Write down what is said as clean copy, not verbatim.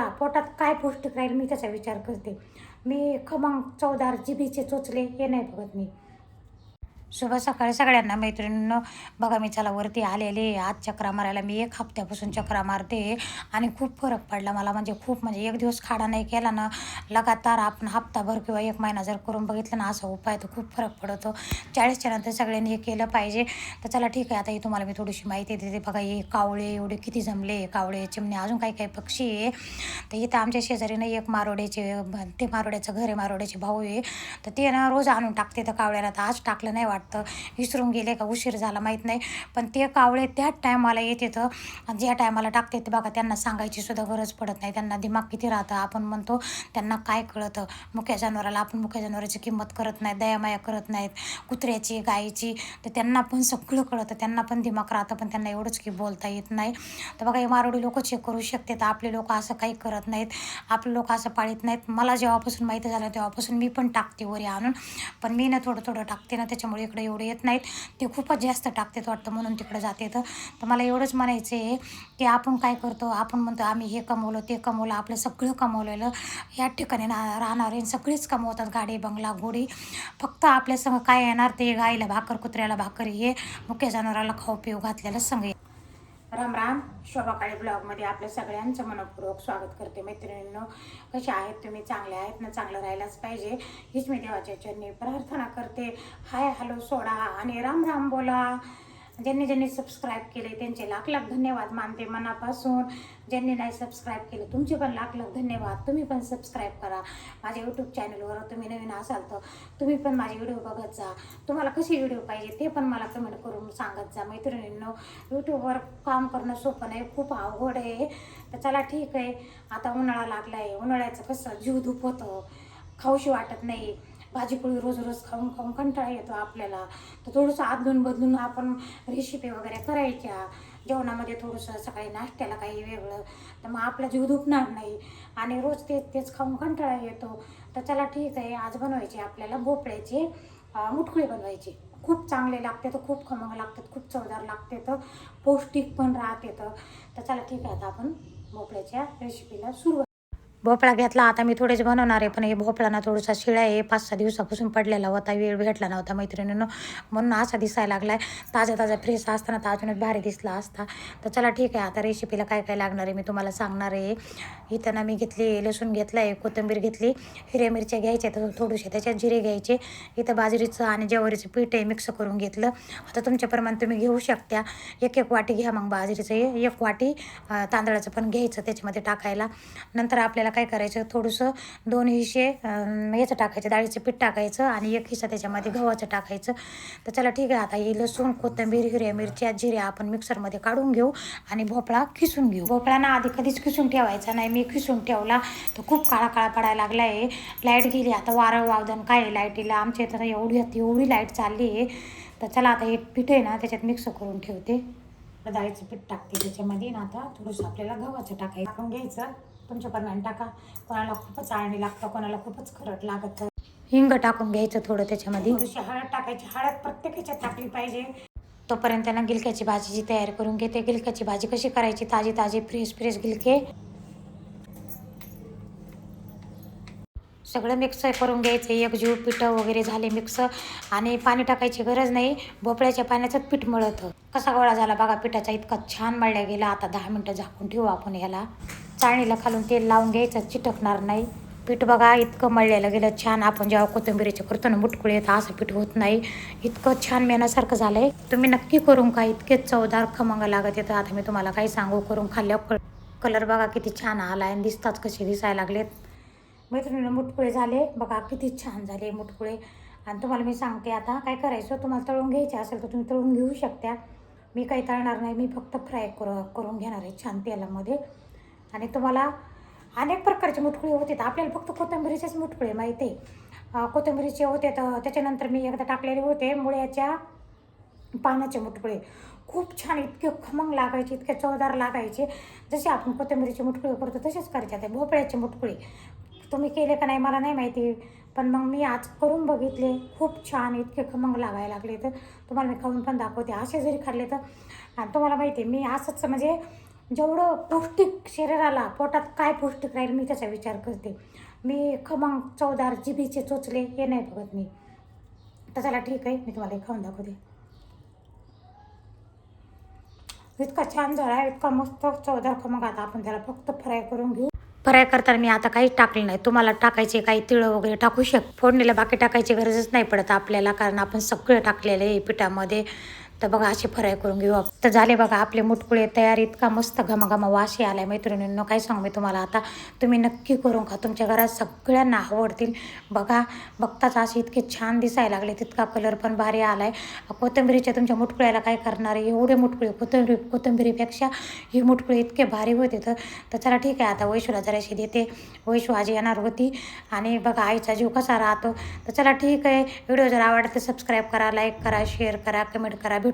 पोटात काय पौष्टिक राहील मी त्याचा विचार करते. मी खमंग चवदार जिभीचे चोचले हे नाही बघत मी. शुभ सकाळी सगळ्यांना. मैत्रिणींनो, बघा मी चला वरती आलेले. आज चक्रा मारायला मी 1 हफ्त्यापासून चक्रा मारते आणि खूप फरक पडला मला. खूप एक दिवस खाडा नाही केला ना, लगातार आपण हप्ताभर किंवा 1 महिना जर करून बघितलं ना असा उपाय, तर खूप फरक पडतो. 40च्या नंतर सगळ्यांनी हे केलं पाहिजे. तर चला ठीक आहे, आता ही तुम्हाला मी थोडीशी माहिती देते. बघा हे कावळे एवढे किती जमले, कावळे, चिमणे, अजून काही काही पक्षी आहे. तर इथं आमच्या शेजारीनं एक मारोड्याचे, ते मारोड्याचं घर आहे, मारोड्याचे भाऊ आहे. तर ते ना रोज आणून टाकते तर कावळ्याला. तर आज टाकलं नाही वाटतं, विसरून गेले का उशीर झाला माहीत नाही. पण ते कावळे त्याच टायमाला येते, तर ज्या टायमाला टाकते ते बघा, त्यांना सांगायची सुद्धा गरज पडत नाही. त्यांना दिमाग किती राहतं. आपण म्हणतो त्यांना काय कळतं. मुक्या जनावराला आपण मुक्या जनावराची किंमत करत नाही, दयामाया करत नाहीत, कुत्र्याची, गायीची. तर त्यांना पण सगळं कळतं, त्यांना पण दिमाग राहतं, पण त्यांना एवढंच की बोलता येत नाही. तर बघा हे मारोडी लोक चेक करू शकते. तर आपले लोक असं काही करत नाहीत, आपले लोक असं पाळीत नाहीत. मला जेव्हापासून माहिती झालं तेव्हापासून मी पण टाकते वरी आणून. पण मी ना थोडं थोडं टाकते ना, त्याच्यामुळे इकडे एवढे येत नाहीत. ते खूपच जास्त टाकतात वाटतं, म्हणून तिकडे जाते. तर मला एवढंच म्हणायचं आहे की आपण काय करतो, आपण म्हणतो आम्ही हे कमवलं ते कमवलं, आपलं सगळं कमवलेलं या ठिकाणी राहणारे सगळेच कमवतात, गाडी बंगला घोडी. फक्त आपल्यासंग काय येणार ते गाईला भाकर, कुत्र्याला भाकर, हे मुख्य जनावराला खाऊ पिऊ घातलेलं संग. राम राम. शोभा काळे ब्लॉगमध्ये आपल्या सगळ्यांचं मनपूर्वक स्वागत करते. मैत्रिणींनो, कसे आहेत तुम्ही? चांगले आहेत ना? चांगलं राहायलाच पाहिजे हीच मी देवाच्या चरणी प्रार्थना करते. हाय हॅलो सोडा आणि राम राम बोला. ज्यांनी ज्यांनी सबस्क्राईब केले त्यांचे लाख लाख धन्यवाद मानते मनापासून. ज्यांनी नाही सबस्क्राईब केलं तुमचे पण लाख लाख धन्यवाद. तुम्ही पण सबस्क्राईब करा माझ्या यूट्यूब चॅनलवर. तुम्ही नवीन असाल तर तुम्ही पण माझे व्हिडिओ बघत जा. तुम्हाला कशी व्हिडिओ पाहिजे ते पण मला कमेंट करून सांगत जा. मैत्रिणींनो, यूट्यूबवर काम करणं सोपं नाही, खूप अवघड आहे. तर चला ठीक आहे, आता उन्हाळा लागला आहे. उन्हाळ्याचं कसं जीव धूप होतं, खाऊशी वाटत नाही. भाजीपोळी रोज रोज खाऊन खाऊन कंटाळा येतो आपल्याला. तर थोडंसं आदलून बदलून आपण रेसिपी वगैरे करायच्या. जेवणामध्ये थोडंसं सकाळी नाश्त्याला काही वेगळं, तर मग आपला जीव दुखणार नाही. आणि रोज तेच तेच खाऊन कंटाळा येतो. तर चला ठीक आहे, आज बनवायचे आपल्याला भोपळ्याचे मुटकुळे बनवायचे. खूप चांगले लागते, तर खूप खमंग लागतात, खूप चवदार लागते, तर पौष्टिक पण राहते. तर चला ठीक आहे, आता आपण भोपळ्याच्या रेसिपीला सुरुवात. भोपळा घेतला आता मी थोडेच बनवणार आहे, पण हे भोपळा ना थोडासा शिळा आहे, 5-6 दिवसापासून पडलेला होता, वेळ भेटला नव्हता मैत्रिणीनं, म्हणून असा दिसायला लागलाय. ताजा ताजा फ्रेश असताना तर अजूनच भारी दिसला असता. तर चला ठीक आहे, आता रेसिपीला काय काय लागणार आहे मी तुम्हाला सांगणार आहे. इथं ना मी घेतली लसूण घेतला आहे, कोथिंबीर घेतली, हिरव्या मिरच्या घ्यायच्या, तर थोडेसे त्याच्यात जिरे घ्यायचे. इथं बाजरीचं आणि ज्वारीचं पीठ आहे, मिक्स करून घेतलं. आता तुमच्याप्रमाणे तुम्ही घेऊ शकता. 1-1 वाटी घ्या, मग बाजरीचं 1 वाटी तांदळाचं पण घ्यायचं त्याच्यामध्ये टाकायला. नंतर आपल्याला काय करायचं, थोडंसं 2 हिस्से याचं टाकायचं, डाळीचं पीठ टाकायचं आणि 1 हिस्सा त्याच्यामध्ये गव्हाचं टाकायचं. तर चला ठीक आहे, आता ही लसूण, कोथिंबीर, हिरव्या मिरच्या, जिरे आपण मिक्सरमध्ये काढून घेऊ आणि भोपळा किसून घेऊ. भोपळा ना आधी कधीच किसून ठेवायचा नाही, मी किसून ठेवला तर खूप काळा काळा पडायला लागला आहे. लाईट गेली, आता वारं वावदन काय आहे लाईटीला, आमच्या इथं एवढी लाईट चालली आहे. तर चला आता हे पीठ आहे ना त्याच्यात मिक्स करून ठेवते. डाळीचं पीठ टाकते त्याच्यामध्ये ना. आता थोडंसं आपल्याला गव्हाचं टाकायचं, आपण घ्यायचं, तुमच्या प्रमाणे टाका. कोणाला खूपच आळणी लागतं, कोणाला खूपच खरट लागत. हिंग टाकून घ्यायचं थोडं त्याच्यामध्ये, थोडीशी हळद टाकायची. हळद प्रत्येक ह्याच्यात टाकली पाहिजे. तोपर्यंत ना गिलक्याची भाजीची तयारी करून घेते. गिलक्याची भाजी कशी करायची, ताजी ताजी फ्रेश फ्रेश गिलके सगळं मिक्स करून घ्यायचं. एकजीव पिठं वगैरे झाले मिक्स, आणि पाणी टाकायची गरज नाही, भोपळ्याच्या पाण्याचं पीठ मळतं. कसा गोळा झाला बघा पिठाचा, इतका छान मळल्या गेला. आता 10 मिनटं झाकून ठेवू आपण ह्याला. चाळणीला खालून तेल लावून घ्यायचं, चिटकणार नाही. पीठ बघा इतकं मळलेलं गेलं छान. आपण जेव्हा कोथिंबीरीचे करतो ना मुटकुळे येतं, असं पीठ होत नाही. इतकं छान मेनासारखं झालंय. तुम्ही नक्की करून का, इतके चवदार खमंग लागत येतं. आता मी तुम्हाला काही सांगू, करून खाल्ल्यावर कलर बघा किती छान आला आहे, दिसतात कसे दिसायला लागलेत. मैत्रिणीनं मुटकुळे झाले बघा, किती छान झाले मुटकुळे. आणि तुम्हाला मी सांगते आता काय करायचं, तुम्हाला तळून घ्यायचे असेल तर तुम्ही तळून घेऊ शकता. मी काही तळणार नाही, मी फक्त फ्राय करून घेणार आहे छान तेलामध्ये. आणि तुम्हाला अनेक प्रकारचे मुटकुळे होते, आपल्याला फक्त कोथिंबीरीचेच मुटकुळे माहिती आहे. कोथिंबीरीचे होते, तर त्याच्यानंतर मी एकदा टाकलेले होते मुळ्याच्या पानाचे मुटकुळे, खूप छान, इतके खमंग लागायचे, इतके चवदार लागायचे. जसे आपण कोथिंबीरीचे मुटकुळे करतो तसेच करायचे. ते भोपळ्याचे मुटकुळे तुम्ही केले का नाही मला नाही माहिती, पण मग मी आज करून बघितले, खूप छान, इतके खमंग लागायला लागले. तर तुम्हाला मी खाऊन पण दाखवते. असे जरी खाल्ले तर, आणि तुम्हाला माहिती आहे मी असंच म्हणजे जेवढं पौष्टिक शरीराला पोटात काय पौष्टिक राहील मी त्याचा विचार करते. मी खमंग चवदार जिभेचे चोचले हे नाही बघत मी. तर चला ठीक आहे, मी तुम्हाला हे खाऊन दाखवते. इतका छान झाला, इतका मस्त चवदार खमंग. आता आपण त्याला फक्त फ्राय करून घेऊ. फ्राय करताना मी आता काहीच टाकलं नाही. तुम्हाला टाकायचे काही तिळं वगैरे टाकू फोडणीला बाकी टाकायची गरजच नाही पडत आपल्याला, कारण आपण सगळं टाकलेलं आहे पिठामध्ये. तर बघा असे फ्राय करून घेऊ. तर झाले बघा आपले मुटकुळे तयार. इतका मस्त घमाघमा वास आलाय मैत्रिणींनो, काय सांगू मी तुम्हाला. आता तुम्ही नक्की करून खा, तुमच्या घरात सगळ्यांना आवडतील. बघा बघताच असे इतके छान दिसायला लागले, तितका कलर पण भारी आलाय. कोथिंबिरीच्या तुमच्या मुटकुळ्याला काय करणार आहे, एवढे मुटकुळे कोथिंबिरीपेक्षा ही मुटकुळे इतके भारी होते. तर चला ठीक आहे, आता वैशूला जराशी देते. वैशू आज येणार होती आणि बघा आईचा जीव कसा राहतो. तर चला ठीक आहे, व्हिडिओ जर आवडला तर सबस्क्राईब करा, लाईक करा, शेअर करा, कमेंट करा.